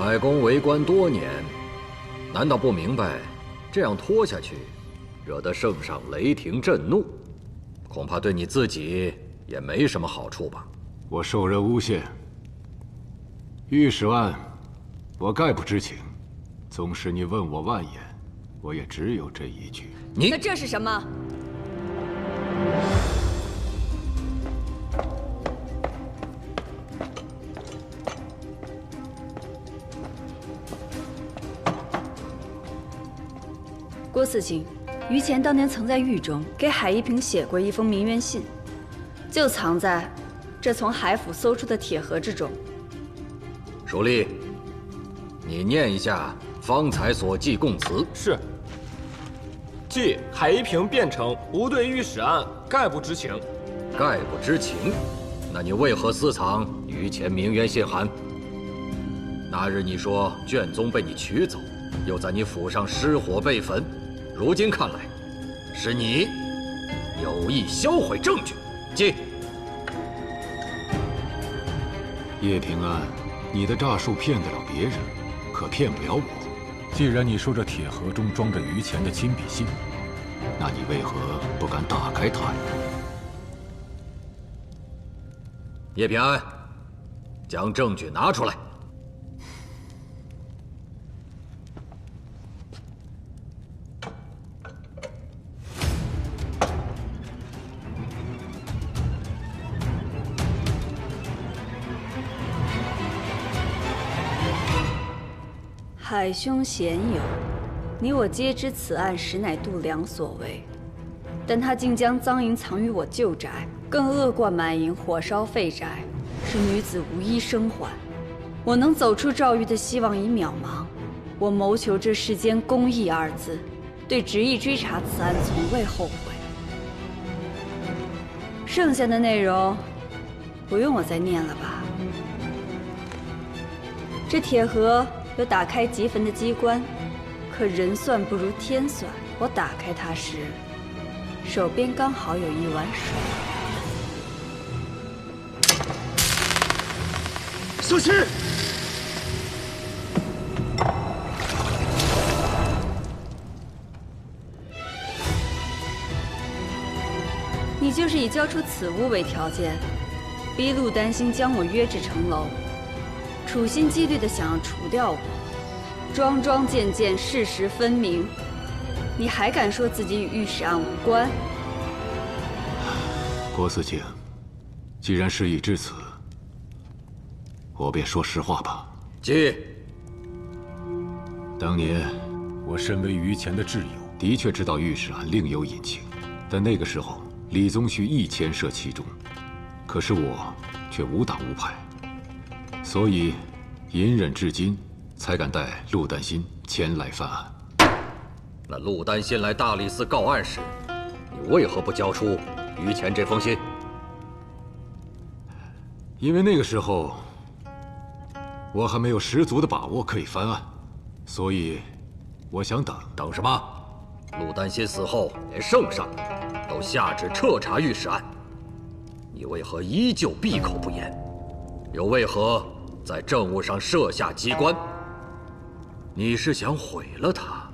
海公为官多年，难道不明白这样拖下去，惹得圣上雷霆震怒，恐怕对你自己也没什么好处吧？我受人诬陷，御史案，我概不知情。纵使你问我万言，我也只有这一句。那这是什么？郭四卿，于乾当年曾在狱中给海一平写过一封鸣冤信，就藏在这从海府搜出的铁盒之中。蜀吏，你念一下方才所记供词。是。记海一平辩称无对御史案概不知情。概不知情？那你为何私藏于乾鸣冤信函？那日你说卷宗被你取走，又在你府上失火被焚，如今看来，是你有意销毁证据。记。叶平安，你的诈术骗得了别人，可骗不了我。既然你说这铁盒中装着于乾的亲笔信，那你为何不敢打开它？叶平安，将证据拿出来。海兄贤友，你我皆知此案实乃度量所为，但他竟将赃银藏于我旧宅，更恶贯满盈，火烧废宅，使女子无一生还。我能走出诏狱的希望已渺茫，我谋求这世间公义二字，对执意追查此案从未后悔。剩下的内容，不用我再念了吧？这铁盒有打开即焚的机关，可人算不如天算。我打开它时，手边刚好有一碗水。小心！你就是以交出此物为条件，逼陆丹心将我约至城楼，处心积虑地想要除掉我，桩桩件件，事实分明。你还敢说自己与御史案无关？郭四卿，既然事已至此，我便说实话吧。记。当年我身为于乾的挚友，的确知道御史案另有隐情，但那个时候李宗旭亦牵涉其中，可是我却无党无派，所以隐忍至今，才敢带陆丹心前来犯案。那陆丹心来大理寺告案时，你为何不交出于乾这封信？因为那个时候我还没有十足的把握可以翻案，所以我想等。等什么？陆丹心死后，连圣上都下旨彻查御史案，你为何依旧闭口不言？又为何在政务上设下机关？你是想毁了他？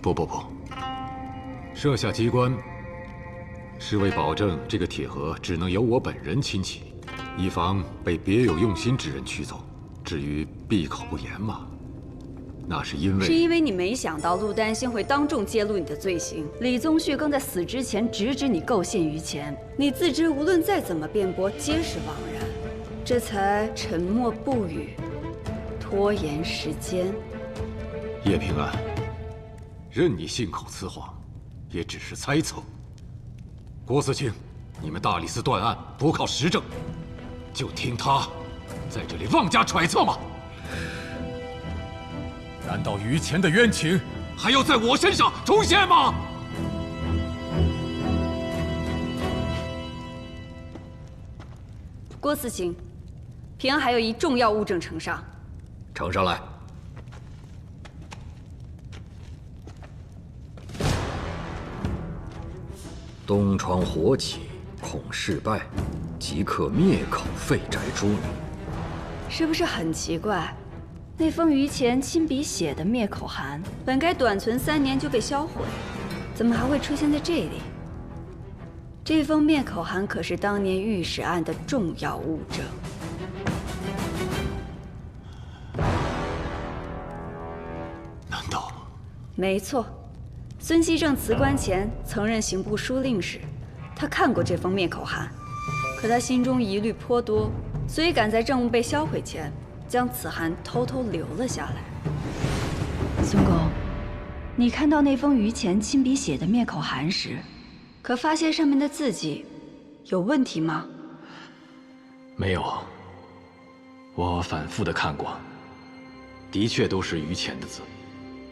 不，设下机关是为保证这个铁盒只能由我本人亲启，以防被别有用心之人取走。至于闭口不言嘛，那是因为你没想到陆丹心会当众揭露你的罪行。李宗旭更在死之前直指你构陷于前，你自知无论再怎么辩驳皆是枉然，这才沉默不语，拖延时间。叶平安，任你信口雌黄，也只是猜测。郭四卿，你们大理寺断案不靠实证，就听他在这里妄加揣测吗？难道于乾的冤情还要在我身上重现吗？郭四卿，平安还有一重要物证呈上。呈上来。东窗火起，恐事败，即刻灭口废宅诛女。是不是很奇怪？那封于前亲笔写的灭口函，本该短存3年就被销毁，怎么还会出现在这里？这封灭口函可是当年御史案的重要物证。难道？没错，孙熙正辞官前曾任刑部书令时，他看过这封灭口函，可他心中疑虑颇多，所以赶在政务被销毁前，将此函偷偷留了下来。孙公，你看到那封于前亲笔写的灭口函时，可发现上面的字迹有问题吗？没有，我反复的看过，的确都是于前的字。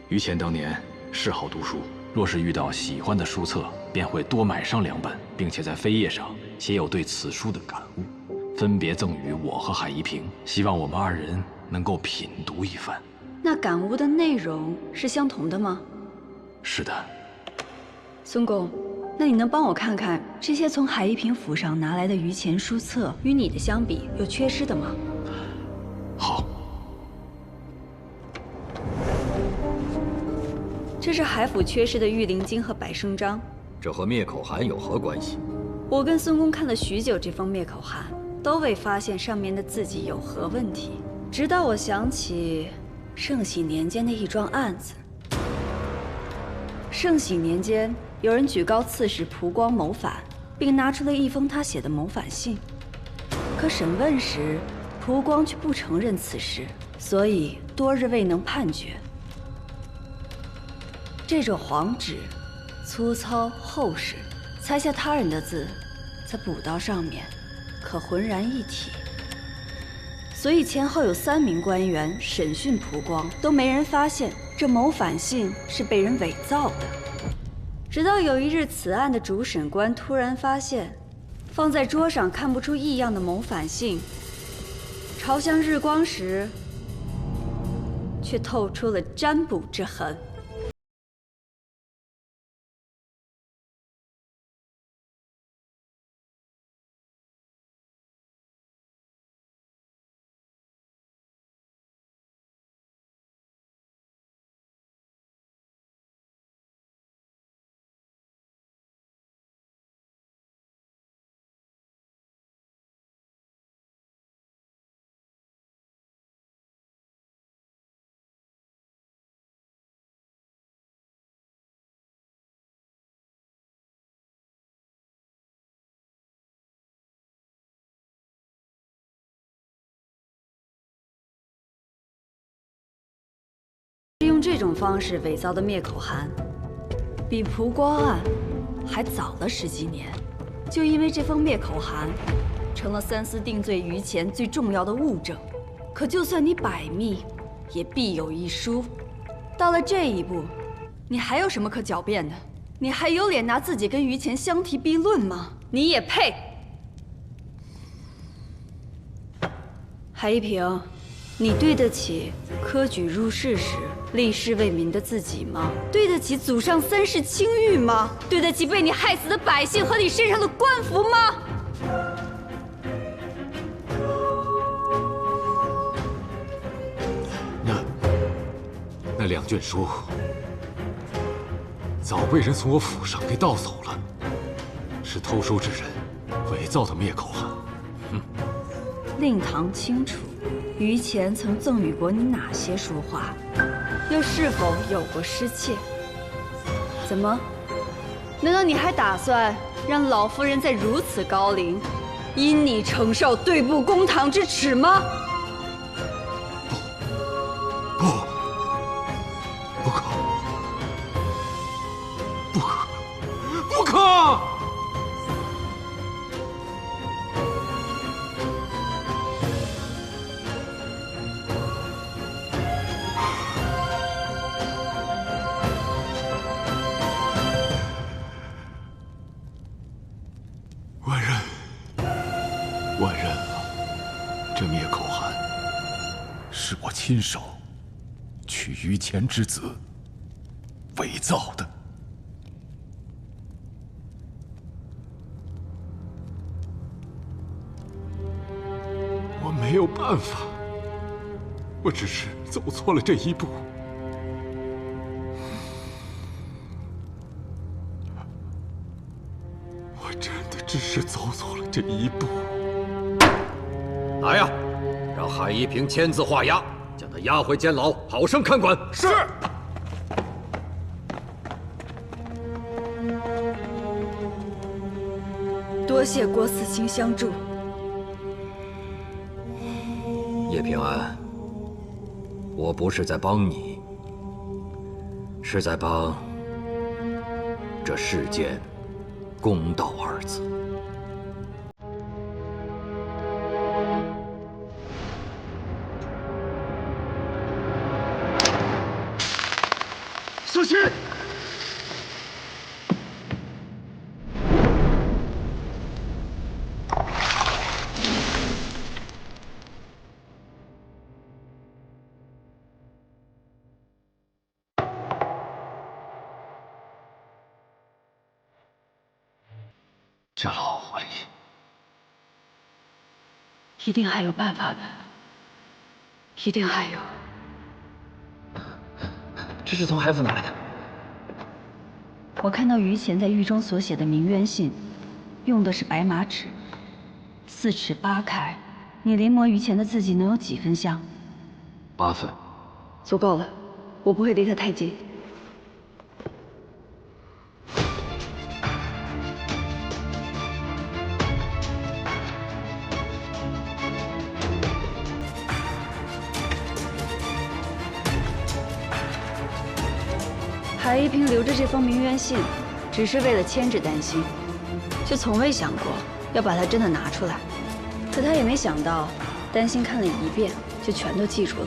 于前当年嗜好读书，若是遇到喜欢的书册，便会多买上2本，并且在扉页上写有对此书的感悟，分别赠予我和海一平，希望我们2人能够品读一番。那感悟的内容是相同的吗？是的。孙公，那你能帮我看看这些从海一平府上拿来的于前书册与你的相比有缺失的吗？好。这是海府缺失的御灵经和百生章，这和灭口函有何关系？我跟孙公看了许久这封灭口函，都未发现上面的字迹有何问题。直到我想起圣禧年间的一桩案子。圣禧年间，有人举告刺史蒲光谋反，并拿出了一封他写的谋反信。可审问时，蒲光却不承认此事，所以多日未能判决。这种黄纸，粗糙厚实，裁下他人的字，在补刀上面，可浑然一体。所以前后有3名官员审讯蒲光，都没人发现这谋反信是被人伪造的。直到有一日，此案的主审官突然发现，放在桌上看不出异样的谋反信，朝向日光时，却透出了占卜之痕。用这种方式伪造的灭口函，比蒲光案还早了10几年。就因为这封灭口函，成了3司定罪于前最重要的物证。可就算你百密，也必有一疏。到了这一步，你还有什么可狡辩的？你还有脸拿自己跟于前相提并论吗？你也配！海一平，你对得起科举入仕时立誓为民的自己吗？对得起祖上3世清誉吗？对得起被你害死的百姓和你身上的官服吗？那2卷书早被人从我府上给盗走了，是偷书之人伪造的灭口函。令堂清楚，于前曾赠予过你哪些书画，又是否有过失窃？怎么？难道你还打算让老夫人在如此高龄，因你承受对簿公堂之耻吗？不可！万人了，这灭口函是我亲手取于前之子伪造的。我没有办法我只是走错了这一步。我真的只是走错了这一步。来呀，让海一平签字画押，将他押回监牢，好生看管。是。多谢郭四卿相助。叶平安，我不是在帮你，是在帮这世间公道二字。四卿，这老狐狸，一定还有办法的，一定还有。这是从海府哪来的？我看到于谦在狱中所写的鸣冤信，用的是白马纸，4尺8开。你临摹于谦的字迹能有几分像？8分。足够了，我不会离他太近。海一平留着这封鸣冤信，只是为了牵制丹心，就从未想过要把它真的拿出来。可他也没想到，丹心看了一遍就全都记住了。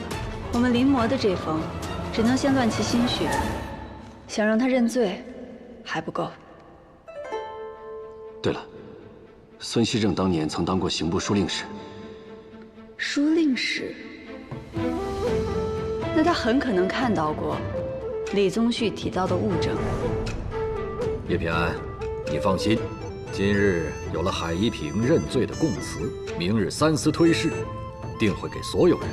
我们临摹的这封，只能先乱其心绪，想让他认罪，还不够。对了，孙熙正当年曾当过刑部书令使。书令使？那他很可能看到过李宗旭提到的物证。叶平安，你放心，今日有了海一平认罪的供词，明日三司推事，定会给所有人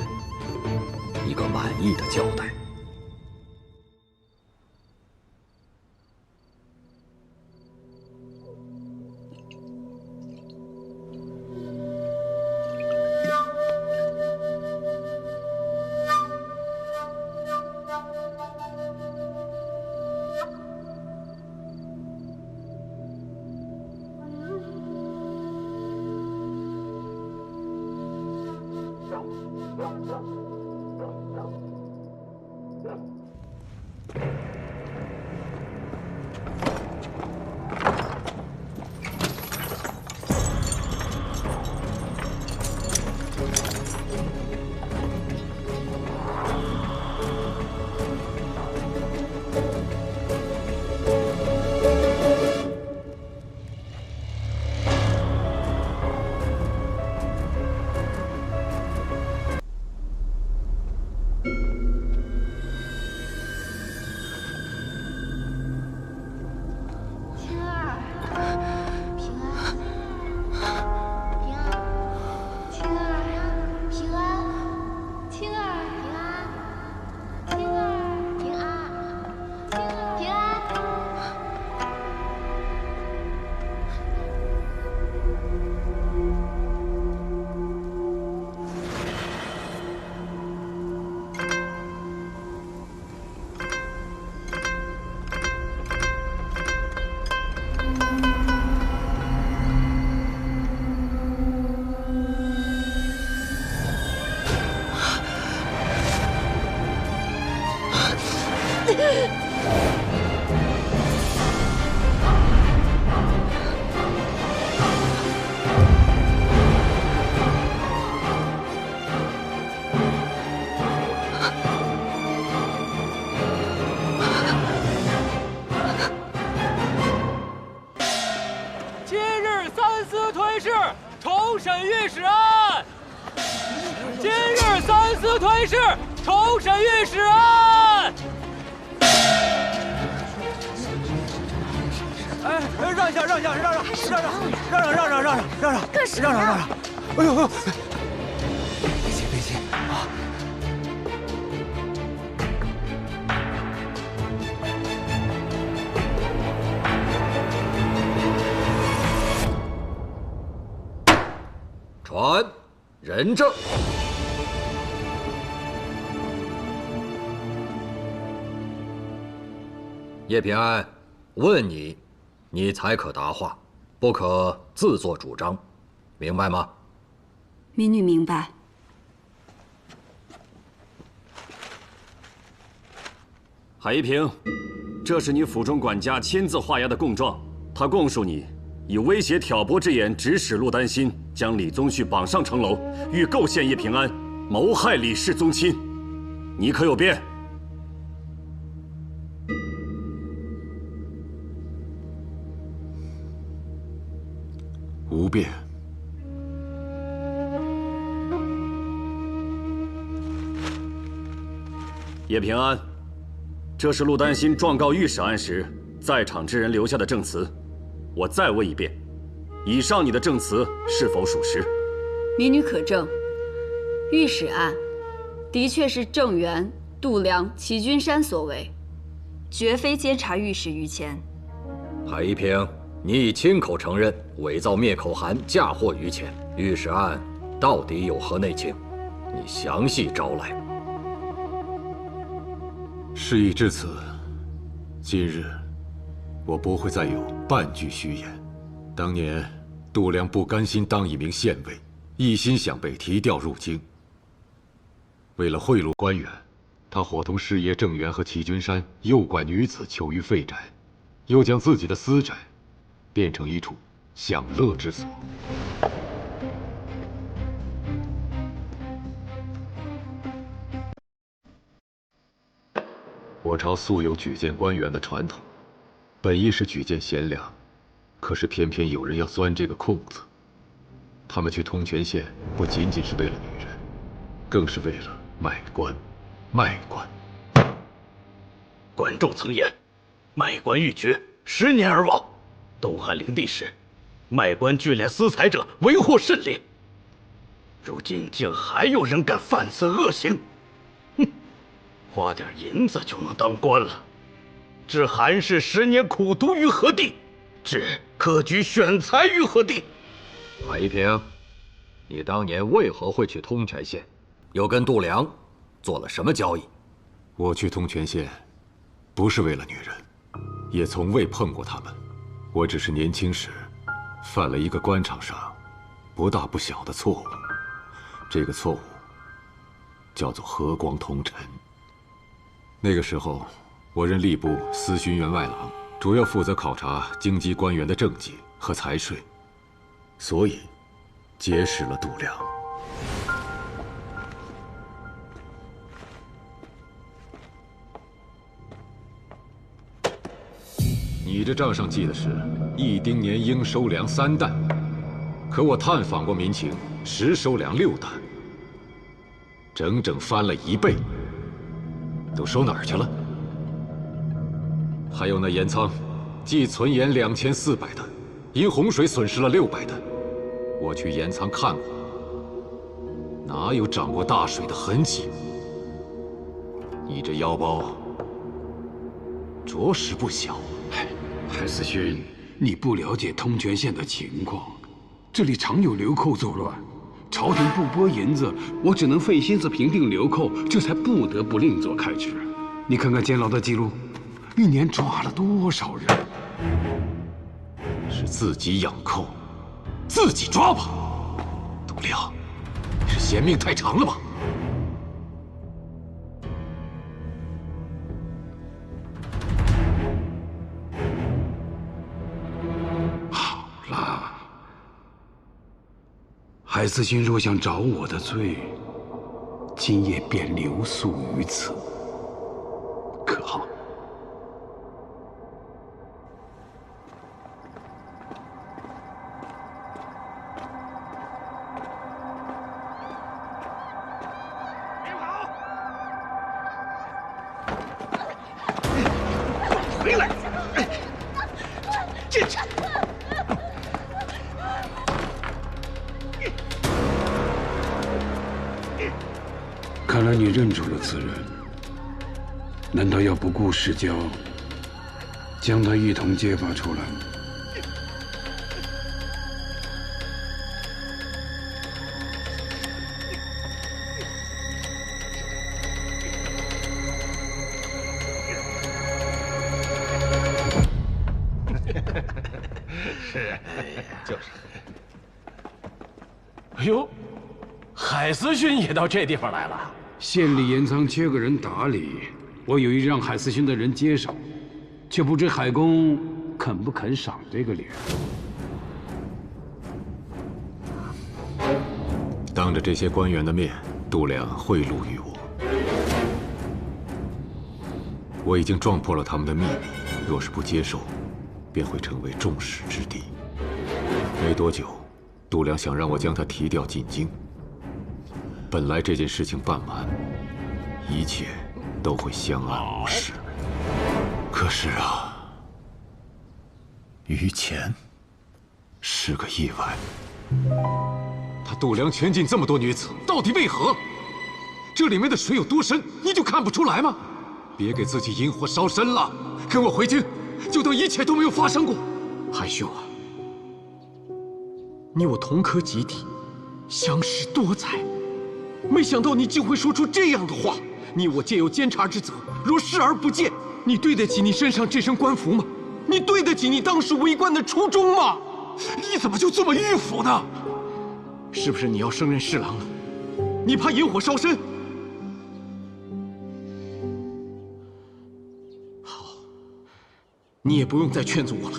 一个满意的交代。今日三司推事重审御史案。今日三司推事重审御史案。哎，让一下，让一下，让！干什么？让！哎呦！别急啊！传人证。叶平安，问你，你才可答话，不可自作主张，明白吗？民女明白。海一平，这是你府中管家亲自画押的供状，他供述你以威胁挑拨之言，指使陆丹心将李宗旭绑上城楼，欲构陷叶平安，谋害李氏宗亲，你可有辩？无辩。叶平安，这是陆丹心状告御史案时在场之人留下的证词，我再问一遍，以上你的证词是否属实？民女可证，御史案的确是郑源、杜良、齐君山所为，绝非监察御史于谦。海一平，你已亲口承认伪造灭口函嫁祸于谦，御史案到底有何内情？你详细招来。事已至此，今日我不会再有半句虚言。当年杜良不甘心当一名县尉，一心想被提调入京。为了贿赂官员，他伙同师爷郑源和齐君山诱拐女子囚于废宅，又将自己的私宅变成一处享乐之所。我朝素有举荐官员的传统，本意是举荐贤良，可是偏偏有人要钻这个空子。他们去通泉县不仅仅是为了女人，更是为了卖官。卖官。管仲曾言：“卖官欲绝，10年而亡。”东汉灵帝时，卖官聚敛私财者为祸甚烈。如今竟还有人敢犯此恶行，哼！花点银子就能当官了，置韩氏10年苦读于何地？置科举选才于何地？海一平，你当年为何会去通泉县？又跟杜良做了什么交易？我去通泉县，不是为了女人，也从未碰过她们。我只是年轻时犯了一个官场上不大不小的错误，这个错误叫做和光同尘。那个时候，我任吏部司勋员外郎，主要负责考察京畿官员的政绩和财税，所以结识了杜良。你这账上记的是1丁年应收粮3担，可我探访过民情，实收粮6担，整整翻了1倍。都收哪儿去了？还有那盐仓，既存盐2400担，因洪水损失了600担。我去盐仓看过，哪有涨过大水的痕迹？你这腰包着实不小。海思勋，你不了解通泉县的情况，这里常有流寇作乱，朝廷不拨银子，我只能费心思平定流寇，这才不得不另作开支。你看看监牢的记录，1年抓了多少人？是自己养寇，自己抓吧。杜良，你是嫌命太长了吧？好了，海思勋若想找我的罪，今夜便留宿于此，可好？别跑！回来！进去！看来你认出了此人，难道要不顾世交，将他一同揭发出来？是，就是。哎呦，海思勋也到这地方来了。县里盐仓缺个人打理，我有意让海思勋的人接手，却不知海公肯不肯赏这个脸。当着这些官员的面，度量贿赂于我，我已经撞破了他们的秘密。若是不接受，便会成为众矢之的。没多久，度量想让我将他提调进京。本来这件事情办完，一切都会相安无事。可是啊，于谦是个意外。他度量圈禁这么多女子，到底为何？这里面的水有多深，你就看不出来吗？别给自己引火烧身了，跟我回京，就当一切都没有发生过。海兄啊，你我同科集体，相识多载，没想到你竟会说出这样的话。你我皆有监察之责，若视而不见，你对得起你身上这身官服吗？你对得起你当时为官的初衷吗？你怎么就这么迂腐呢？是不是你要升任侍郎了？你怕引火烧身？好，你也不用再劝阻我了。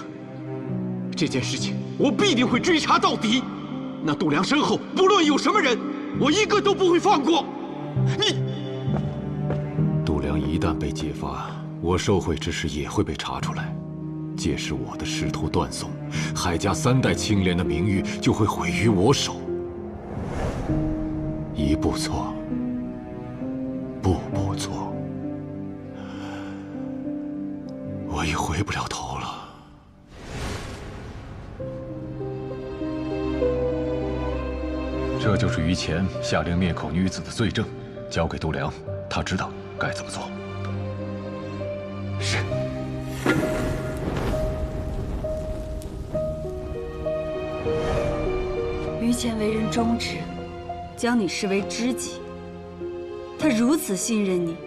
这件事情我必定会追查到底。那度量身后不论有什么人，我一个都不会放过。你，度量一旦被揭发，我受贿之事也会被查出来。届时我的仕途断送，海家3代清廉的名誉就会毁于我手。一步错，步步错，我已回不了头了。这就是于谦下令灭口女子的罪证，交给度量，他知道该怎么做。是。于谦为人忠直，将你视为知己。他如此信任你，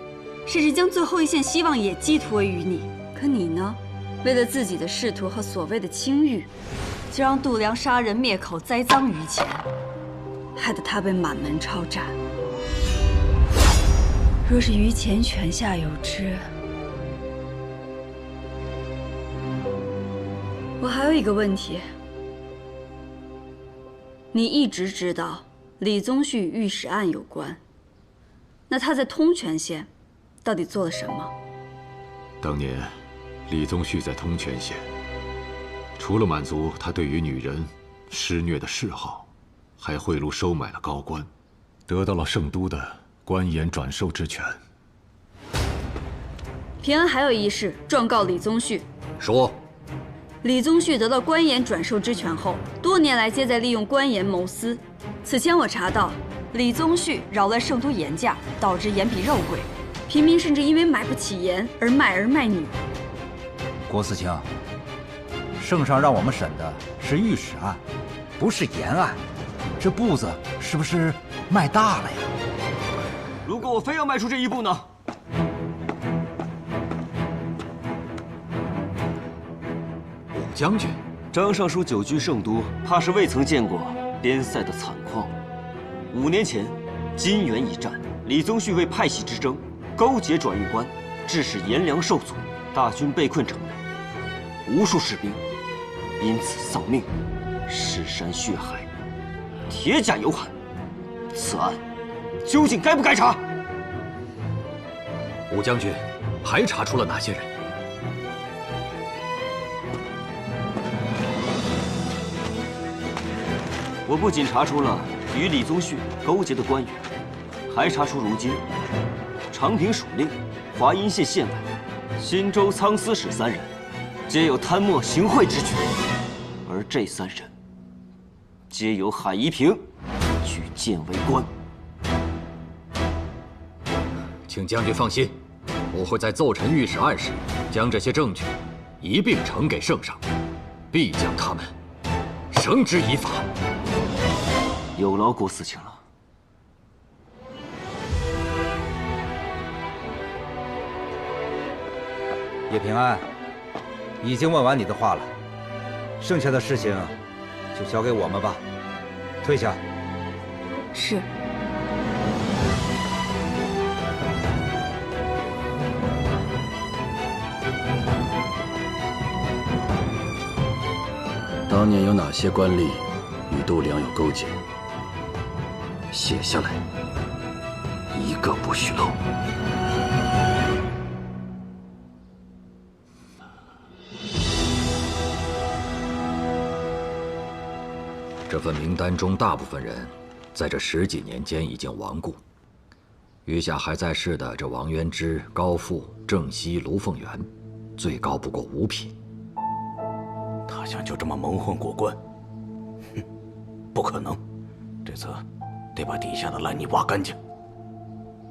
甚至将最后一线希望也寄托于你。可你呢？为了自己的仕途和所谓的清誉，就让度量杀人灭口，栽赃于谦，害得他被满门抄斩。若是于谦泉下有知，我还有一个问题。你一直知道李宗旭与御史案有关，那他在通泉县到底做了什么？当年，李宗旭在通泉县，除了满足他对于女人施虐的嗜好，还贿赂收买了高官，得到了圣都的官盐转授之权。平安还有一事状告李宗旭。说。李宗旭得到官盐转授之权后，多年来皆在利用官盐谋私。此前我查到，李宗旭扰乱圣都盐价，导致盐比肉贵，平民甚至因为买不起盐而卖儿卖女。郭思清，圣上让我们审的是御史案，不是盐案，这步子是不是迈大了呀？如果我非要迈出这一步呢？将军，张尚书久居圣都，怕是未曾见过边塞的惨况。5年前，金元一战，李宗旭为派系之争，勾结转运官，致使盐粮受阻，大军被困城内，无数士兵因此丧命，尸山血海，铁甲犹寒。此案究竟该不该查？武将军，还查出了哪些人？我不仅查出了与李宗旭勾结的官员，还查出如今长平属令、华阴县县尉、新州仓司使3人，皆有贪墨行贿之举，而这3人皆由海夷平举荐为官。请将军放心，我会在奏陈御史案时，将这些证据一并呈给圣上，必将他们绳之以法。有劳郭思清了。叶平安，已经问完你的话了。剩下的事情就交给我们吧。退下。是。当年有哪些官吏与度量有勾结？写下来，一个不许漏。这份名单中，大部分人在这10几年间已经亡故。余下还在世的这王渊之、高富、郑西、卢凤元，最高不过5品。他想就这么蒙混过关？哼，不可能！这次得把底下的烂泥挖干净。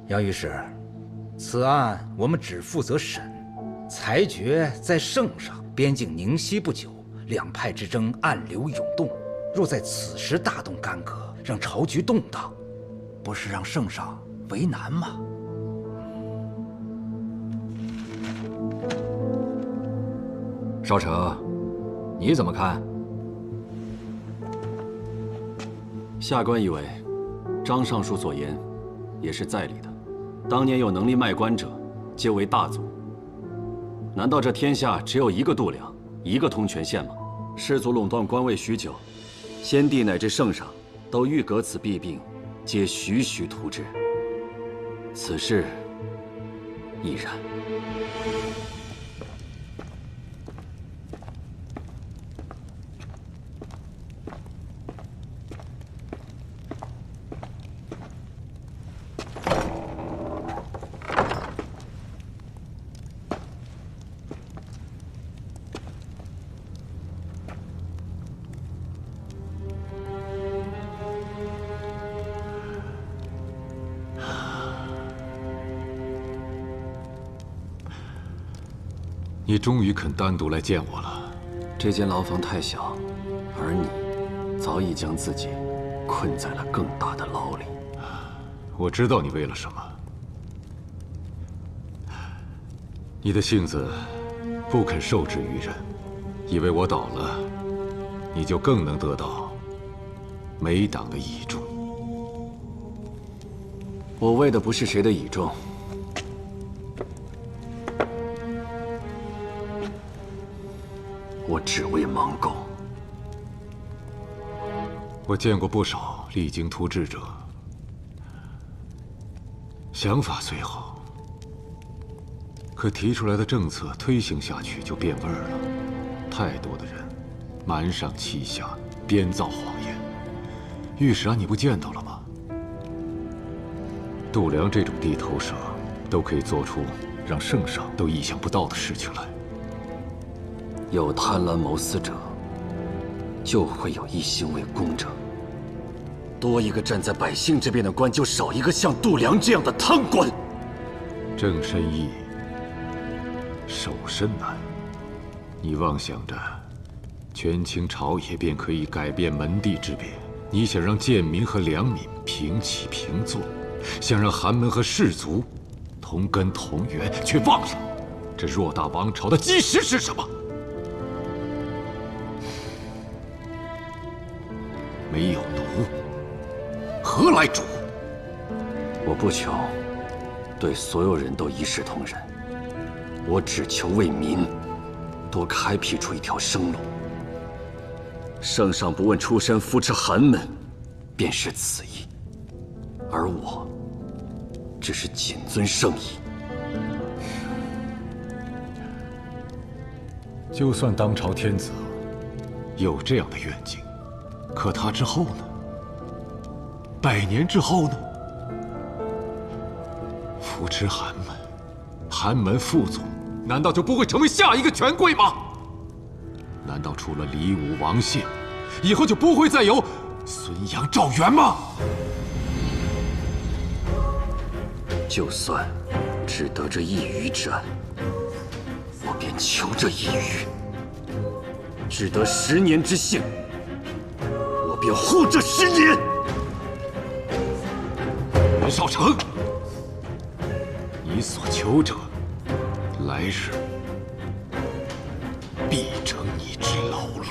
杨御史，此案我们只负责审，裁决在圣上。边境宁息不久，两派之争暗流涌动。若在此时大动干戈，让朝局动荡，不是让圣上为难吗？少扯，你怎么看？下官以为，张尚书所言也是在理的。当年有能力卖官者，皆为大族。难道这天下只有一个度量，一个通权县吗？士族垄断官位许久，先帝乃至圣上都欲革此弊病，皆徐徐图之。此事亦然。你终于肯单独来见我了。这间牢房太小，而你早已将自己困在了更大的牢里。我知道你为了什么。你的性子不肯受制于人，以为我倒了，你就更能得到梅党的倚重。我为的不是谁的倚重。我只为盲狗。我见过不少励精图治者，想法虽好，可提出来的政策推行下去就变味儿了。太多的人瞒上欺下，编造谎言。御史案你不见到了吗？度量这种地头蛇，都可以做出让圣上都意想不到的事情来。有贪婪谋私者，就会有一心为公者。多一个站在百姓这边的官，就少一个像度量这样的贪官。正身易，守身难。你妄想着权倾朝野便可以改变门第之别？你想让贱民和良民平起平坐，想让寒门和士族同根同源，却忘了这偌大王朝的基石是什么？没有奴，何来主？我不求对所有人都一视同仁，我只求为民多开辟出一条生路。圣上不问出身，扶持寒门，便是此意。而我只是谨遵圣意。就算当朝天子有这样的愿景，可他之后呢？100年之后呢？扶持寒门，寒门副总，难道就不会成为下一个权贵吗？难道除了李武、王谢，以后就不会再有孙杨、赵元吗？就算只得这一隅之岸，我便求这一隅；只得10年之幸，我便护这10年。袁绍成，你所求者，来日必成你之牢笼。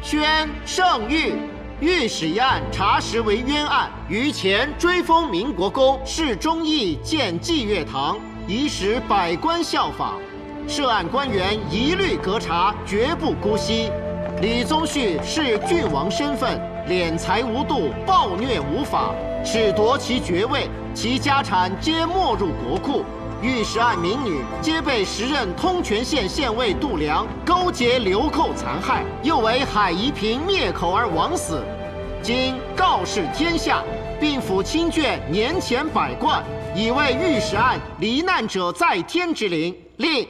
宣圣谕：御史一案查实为冤案，于前追封民国公，释忠义，建济乐堂，以使百官效仿。涉案官员一律革查，绝不姑息。李宗旭视郡王身份，敛财无度，暴虐无法，褫夺其爵位，其家产皆没入国库。御史案民女皆被时任通泉县县尉杜良勾结流寇残害，又为海夷平灭口而枉死。今告示天下，并府亲眷年前百贯，以为御史案罹难者在天之灵。令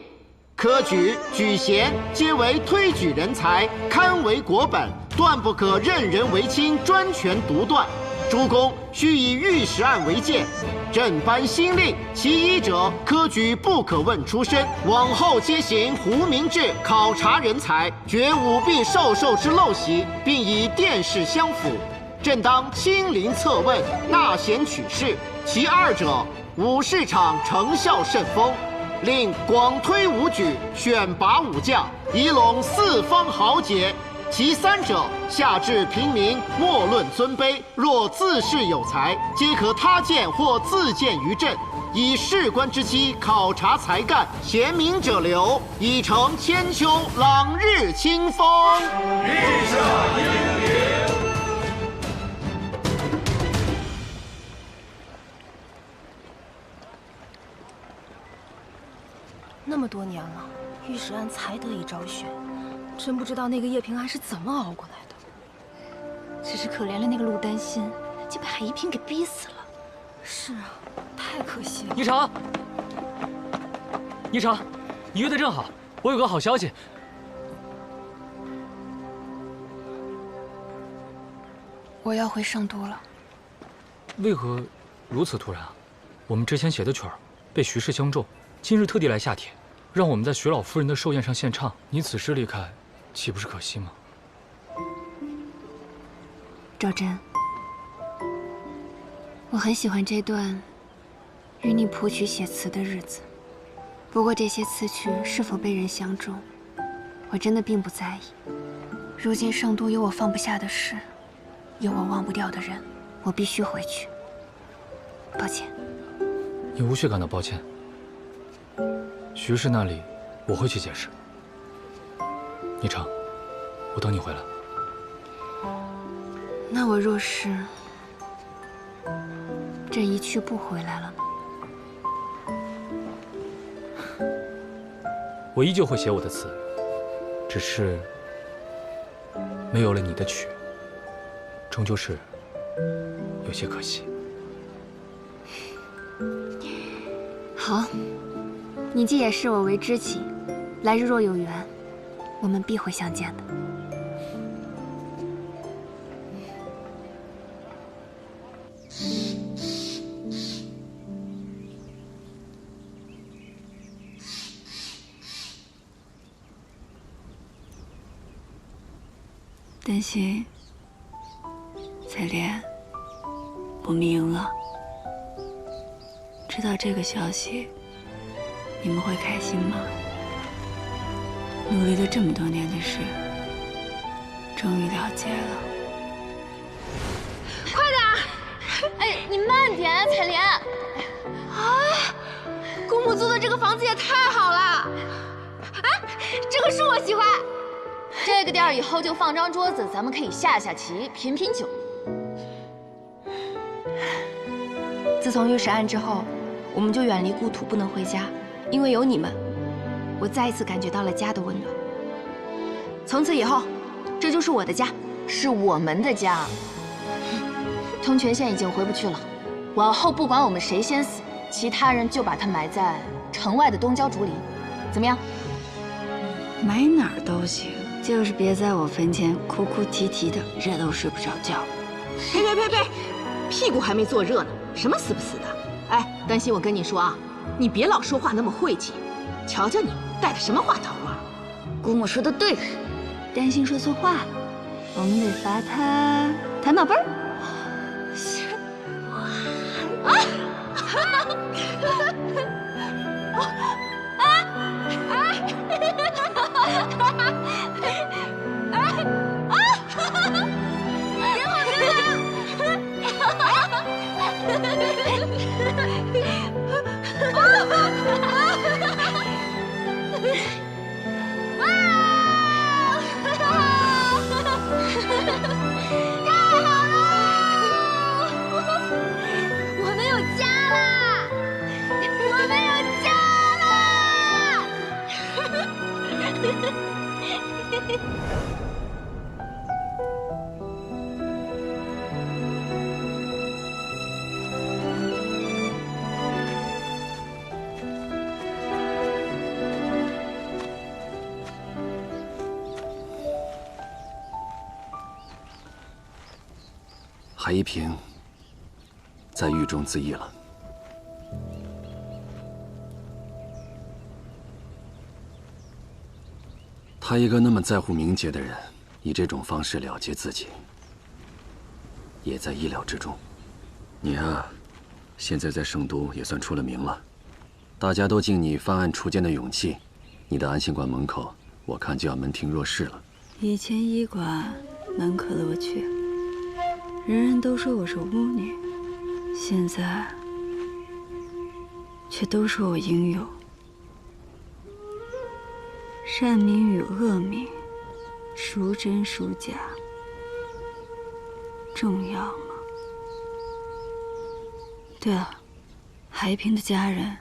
科举、举贤皆为推举人才，堪为国本，断不可任人唯亲，专权独断。诸公须以御史案为鉴。朕颁新令，其一者，科举不可问出身，往后皆行胡明制，考察人才，绝舞弊授受之陋习，并以殿试相辅。朕当亲临测问，纳贤取士。其二者，武士场成效甚丰。令广推武举，选拔武将，以拢四方豪杰。其三者，下至平民，莫论尊卑，若自恃有才，皆可他荐或自荐于朕，以士官之期考察才干，贤明者流，以成千秋朗日清风。陛下英明。那么多年了，御史案才得以昭雪，真不知道那个叶平安是怎么熬过来的。只是可怜了那个陆丹心，竟被海一平给逼死了。是啊，太可惜了。霓裳，霓裳，你约的正好，我有个好消息。我要回圣都了。为何如此突然啊？我们之前写的曲儿被徐氏相中，今日特地来下帖，让我们在徐老夫人的寿宴上献唱。你此时离开，岂不是可惜吗？赵真，我很喜欢这段与你谱曲写词的日子。不过这些词曲是否被人相中，我真的并不在意。如今圣都有我放不下的事，有我忘不掉的人，我必须回去。抱歉。你无需感到抱歉。徐氏那里，我会去解释。霓裳，我等你回来。那我若是这一去不回来了呢？我依旧会写我的词，只是没有了你的曲，终究是有些可惜。好，你既也视我为知己，来日若有缘，我们必会相见的。丹心，彩莲，我们赢了。知道这个消息，你们会开心吗？努力了这么多年的事，终于了结了。快点！哎，你慢点啊，彩莲。啊，姑母租的这个房子也太好了！哎，这个树我喜欢。这个店儿以后就放张桌子，咱们可以下下棋，品品酒。自从御史案之后，我们就远离故土，不能回家。因为有你们，我再一次感觉到了家的温暖。从此以后，这就是我的家，是我们的家。通泉县已经回不去了，往后不管我们谁先死，其他人就把他埋在城外的东郊竹林，怎么样？埋哪儿都行，就是别在我坟前哭哭啼啼的，热得我睡不着觉。呸！屁股还没坐热呢，什么死不死的？哎，丹心，我跟你说啊，你别老说话那么晦气，瞧瞧你带的什么话头啊！姑母说的对，丹心说错话了，我们得罚他弹马奔儿。海一平在狱中自缢了。他一个那么在乎名节的人，以这种方式了结自己，也在意料之中。你啊，现在在圣都也算出了名了，大家都敬你犯案出监的勇气。你的安心馆门口，我看就要门庭若市了。以前医馆门可罗雀，人人都说我是巫女，现在却都说我英勇。善名与恶名，孰真孰假，重要吗？对了，海一平的家人，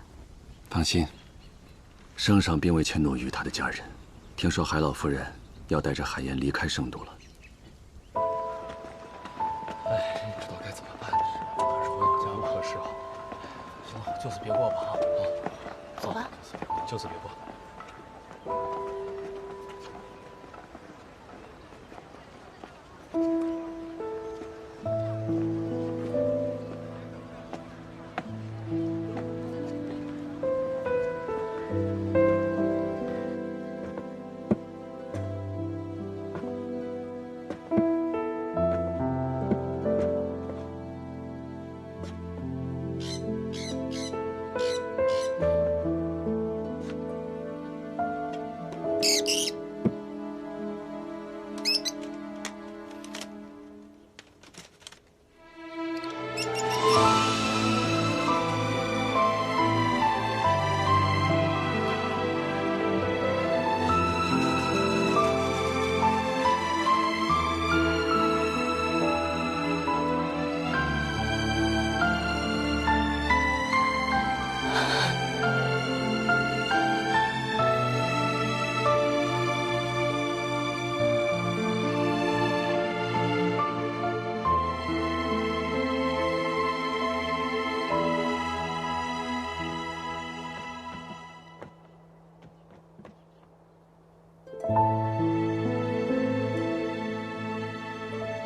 放心，圣上并未迁怒于他的家人。听说海老夫人要带着海燕离开圣都了。哎，不知道该怎么办，还是回老家不合适啊。行了，就此别过吧啊！走吧，就此别过。